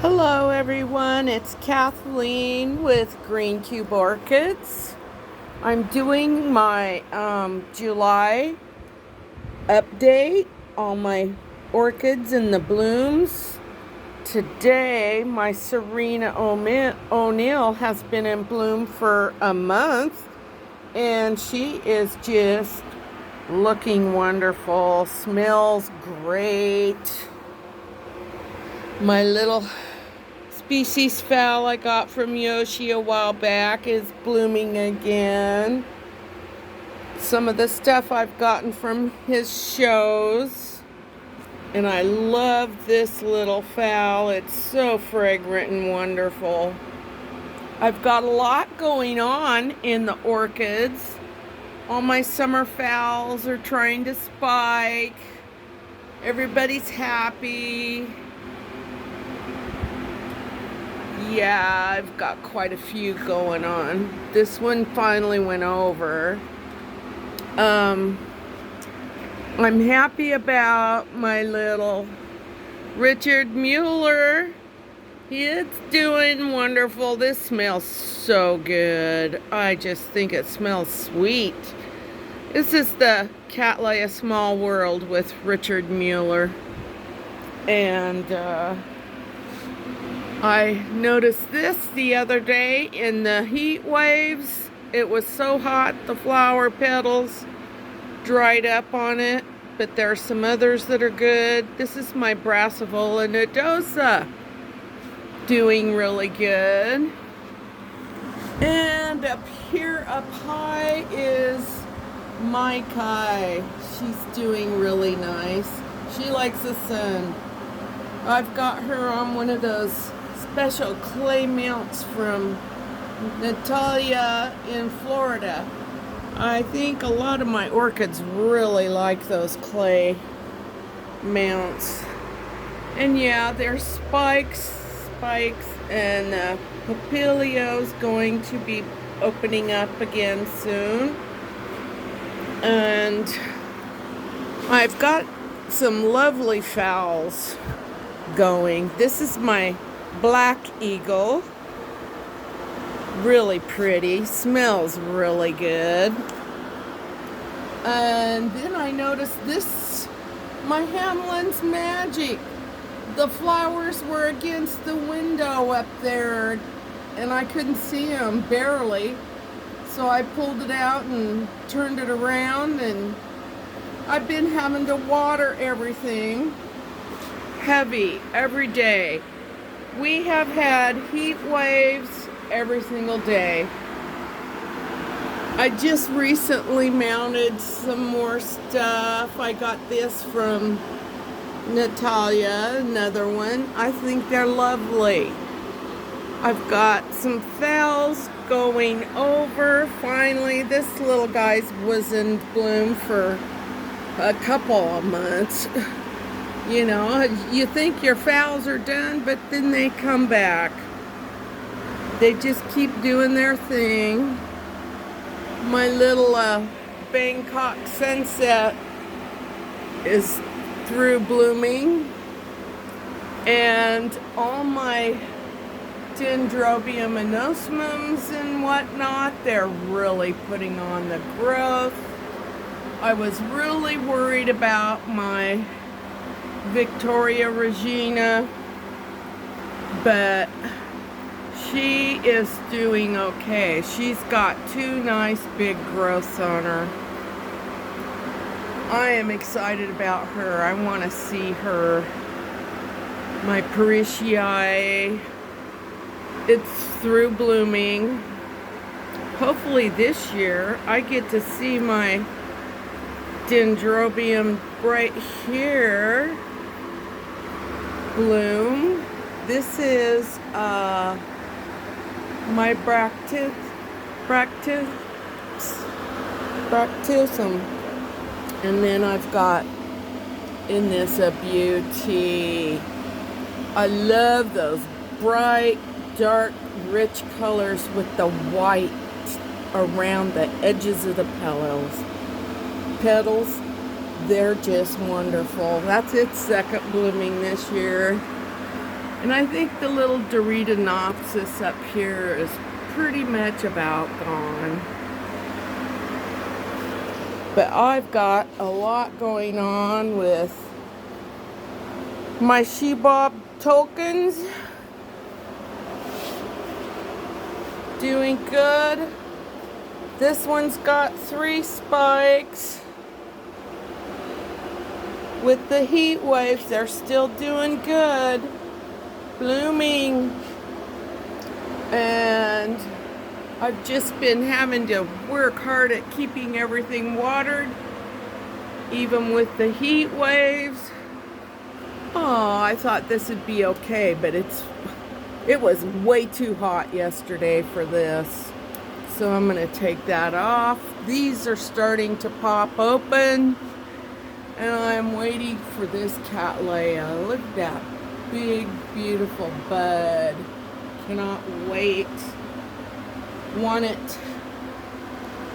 Hello everyone, it's Kathleen with Green Cube Orchids. I'm doing my July update on my orchids and the blooms. Today my Serena O'Neill has been in bloom for a month and she is just looking wonderful, smells great. My little species fowl I got from Yoshi a while back is blooming again. Some of the stuff I've gotten from his shows. And I love this little fowl. It's so fragrant and wonderful. I've got a lot going on in the orchids. All my summer fowls are trying to spike. Everybody's happy. Yeah, I've got quite a few going on. This one finally went over. I'm happy about my little Richard Mueller. It's doing wonderful. This smells so good. I just think it smells sweet. This is the Cattleya Small World with Richard Mueller. And I noticed this the other day in the heat waves. It was so hot, the flower petals dried up on it, but there are some others that are good. This is my Brassavola nodosa, doing really good. And up here, up high, is my Kai. She's doing really nice. She likes the sun. I've got her on one of those special clay mounts from Natalia in Florida. I think a lot of my orchids really like those clay mounts. And yeah, there's spikes, and Papilio's going to be opening up again soon. And I've got some lovely phals going. This is my Black Eagle. Really pretty, smells really good. And then I noticed this, my Hamlin's Magic. The flowers were against the window up there and I couldn't see them, barely. So I pulled it out and turned it around, and I've been having to water everything heavy every day. We have had heat waves every single day. I just recently mounted some more stuff. I got this from Natalia, another one. I think they're lovely. I've got some phals going over. Finally, this little guy was in bloom for a couple of months. You know, you think your phals are done, but then they come back. They just keep doing their thing. My little Bangkok Sunset is through blooming. And all my Dendrobium anosmums and whatnot, they're really putting on the growth. I was really worried about my Victoria Regina, but she is doing okay. She's got two nice big growths on her. I am excited about her. I want to see her. My Parisiae, it's through blooming. Hopefully this year I get to see my Dendrobium right here bloom. This is my Bractisum. And then I've got in this a beauty. I love those bright, dark, rich colors with the white around the edges of the petals. They're just wonderful. That's its second blooming this year. And I think the little Doridonopsis up here is pretty much about gone. But I've got a lot going on with my Shebob tokens. Doing good. This one's got 3 spikes. With the heat waves, they're still doing good. Blooming. And I've just been having to work hard at keeping everything watered, even with the heat waves. Oh, I thought this would be okay, but it was way too hot yesterday for this. So I'm going to take that off. These are starting to pop open. And I'm waiting for this Cattleya. Look at that big, beautiful bud. Cannot wait. Want it.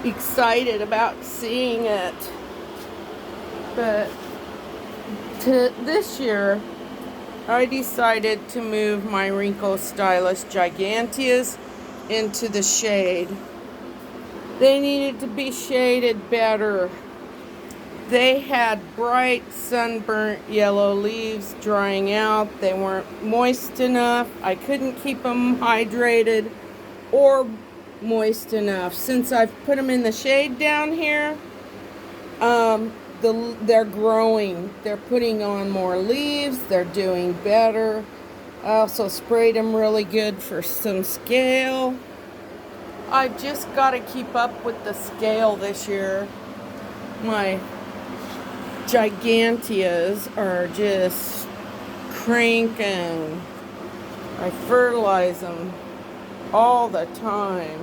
Excited about seeing it. But this year, I decided to move my Wrinkle Stylus Giganteas into the shade. They needed to be shaded better. They had bright sunburnt yellow leaves drying out. They weren't moist enough. I couldn't keep them hydrated or moist enough. Since I've put them in the shade down here, they're growing. They're putting on more leaves. They're doing better. I also sprayed them really good for some scale. I just got to keep up with the scale this year. My Giganteas are just cranking. I fertilize them all the time.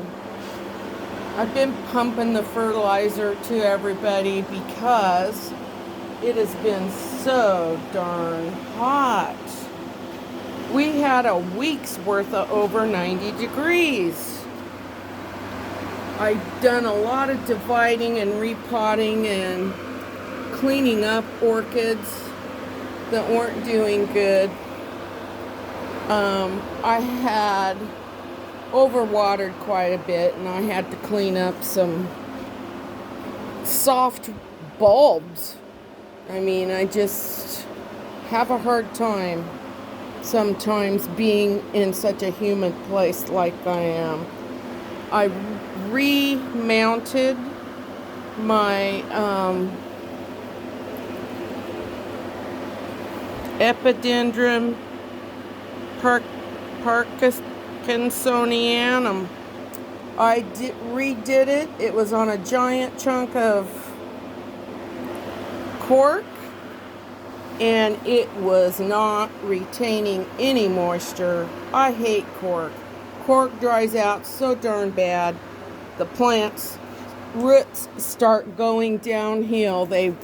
I've been pumping the fertilizer to everybody because it has been so darn hot. We had a week's worth of over 90 degrees. I've done a lot of dividing and repotting and cleaning up orchids that weren't doing good. I had overwatered quite a bit, and I had to clean up some soft bulbs. I mean, I just have a hard time sometimes being in such a humid place like I am. I remounted my Epidendrum Parkinsonianum. I redid it. It was on a giant chunk of cork, and it was not retaining any moisture. I hate cork. Cork dries out so darn bad. The plant's roots start going downhill. They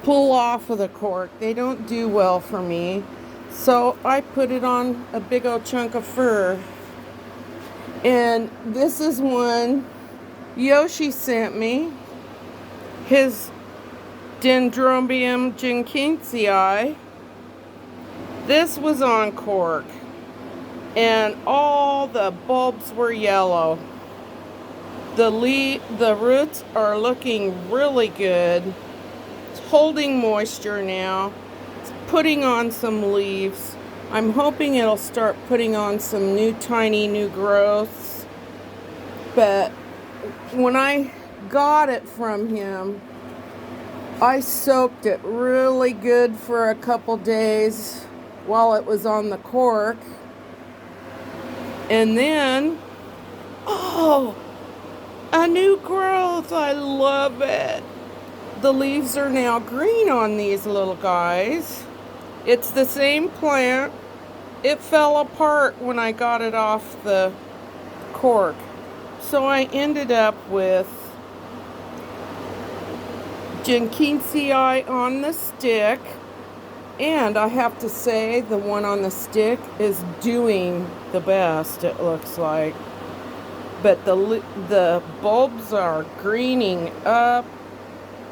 pull off of the cork. They don't do well for me. So I put it on a big old chunk of fur. And this is one Yoshi sent me. His Dendrobium jenkinsii. This was on cork. And all the bulbs were yellow. The roots are looking really good. It's holding moisture now. It's putting on some leaves. I'm hoping it'll start putting on some tiny new growths. But when I got it from him, I soaked it really good for a couple days while it was on the cork. And then, oh, a new growth. I love it. The leaves are now green on these little guys. It's the same plant. It fell apart when I got it off the cork. So I ended up with jenkinsii on the stick. And I have to say, the one on the stick is doing the best, it looks like. But the bulbs are greening up.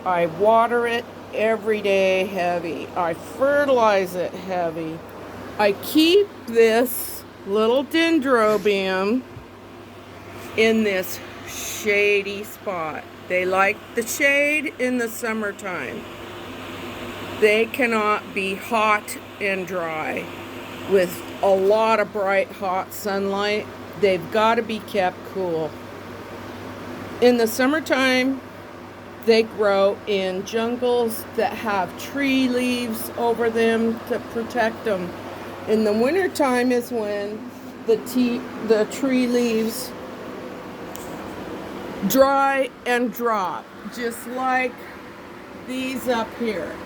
I water it every day heavy. I fertilize it heavy. I keep this little dendrobium in this shady spot. They like the shade in the summertime. They cannot be hot and dry with a lot of bright hot sunlight. They've got to be kept cool. In the summertime, they grow in jungles that have tree leaves over them to protect them. In the wintertime is when the tree leaves dry and drop, just like these up here.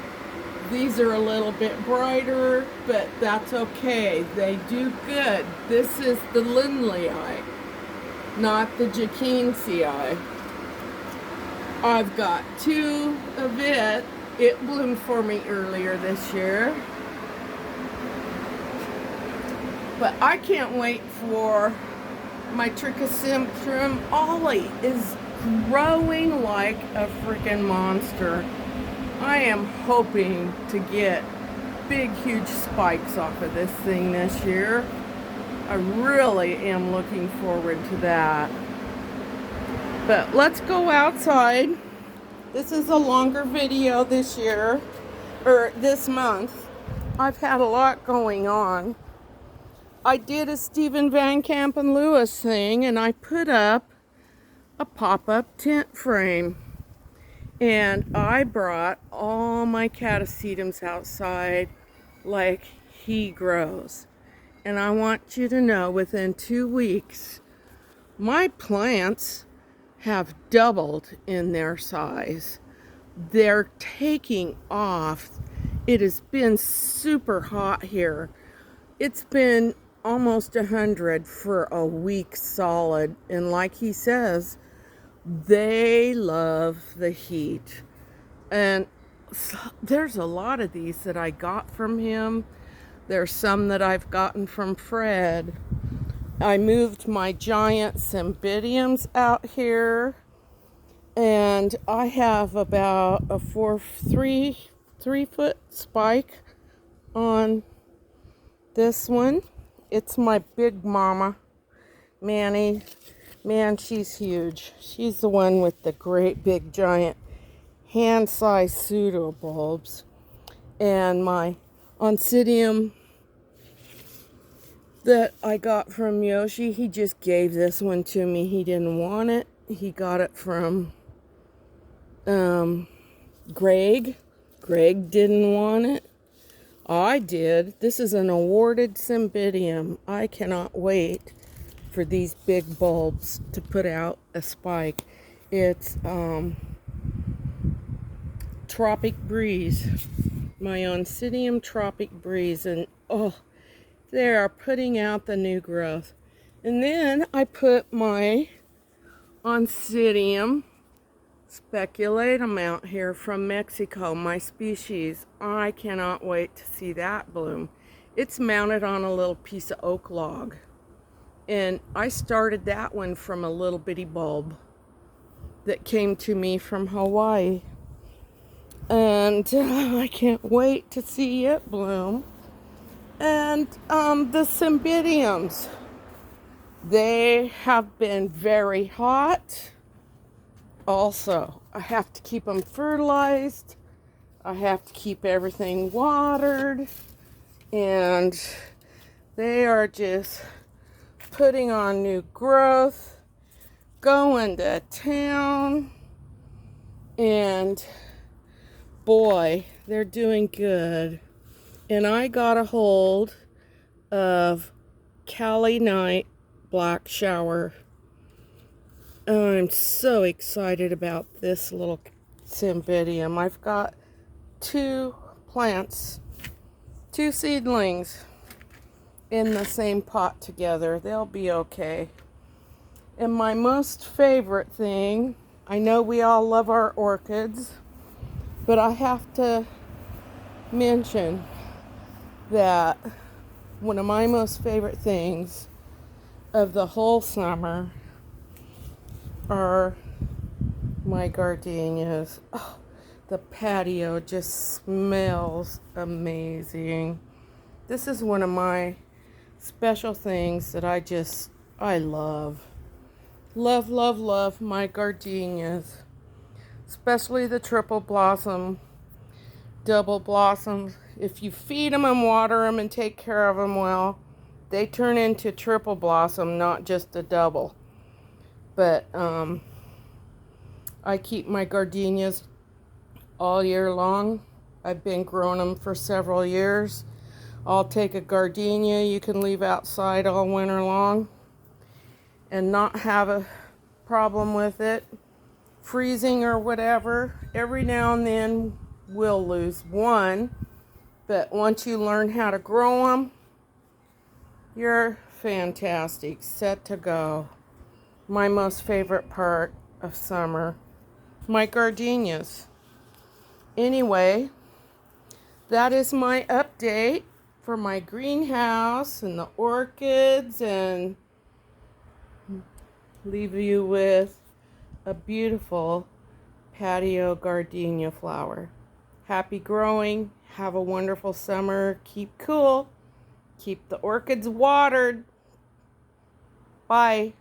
These are a little bit brighter, but that's okay. They do good. This is the Lindleyi, not the Jakinsii. I've got two of it. It bloomed for me earlier this year. But I can't wait for my Trichosymphrum. Ollie is growing like a freaking monster. I am hoping to get big, huge spikes off of this thing this year. I really am looking forward to that. But let's go outside. This is a longer video this year, or this month. I've had a lot going on. I did a Stephen Van Camp and Lewis thing, and I put up a pop-up tent frame. And I brought all my catasetums outside like he grows. And I want you to know, within 2 weeks, my plants have doubled in their size. They're taking off. It has been super hot here. It's been almost 100 for a week solid. And like he says, they love the heat. And so, there's a lot of these that I got from him. There's some that I've gotten from Fred. I moved my giant cymbidiums out here, and I have about a 3 foot spike on this one. It's my big mama, Manny. Man, she's huge. She's the one with the great big giant hand-sized pseudobulbs. And my oncidium that I got from Yoshi, he just gave this one to me. He didn't want it. He got it from Greg. Greg didn't want it. I did. This is an awarded cymbidium. I cannot wait for these big bulbs to put out a spike. It's Tropic Breeze, my Oncidium Tropic Breeze, and oh, they are putting out the new growth. And then I put my Oncidium speculatum out here from Mexico, my species. I cannot wait to see that bloom. It's mounted on a little piece of oak log. And I started that one from a little bitty bulb that came to me from Hawaii. And I can't wait to see it bloom. And the cymbidiums, they have been very hot. Also, I have to keep them fertilized. I have to keep everything watered. And they are just putting on new growth, going to town, and boy, they're doing good. And I got a hold of Cali Night Black Shower. I'm so excited about this little cymbidium. I've got 2 plants, 2 seedlings in the same pot together. They'll be okay. And my most favorite thing, I know we all love our orchids, but I have to mention that one of my most favorite things of the whole summer are my gardenias. Oh, the patio just smells amazing. This is one of my special things that I love. Love, love, love my gardenias. Especially the triple blossom, double blossoms. If you feed them and water them and take care of them well, they turn into triple blossom, not just a double. But I keep my gardenias all year long. I've been growing them for several years. I'll take a gardenia you can leave outside all winter long and not have a problem with it freezing or whatever. Every now and then we'll lose one, but once you learn how to grow them, you're fantastic, set to go. My most favorite part of summer, my gardenias. Anyway, that is my update for my greenhouse and the orchids, and leave you with a beautiful patio gardenia flower. Happy growing. Have a wonderful summer. Keep cool. Keep the orchids watered. Bye.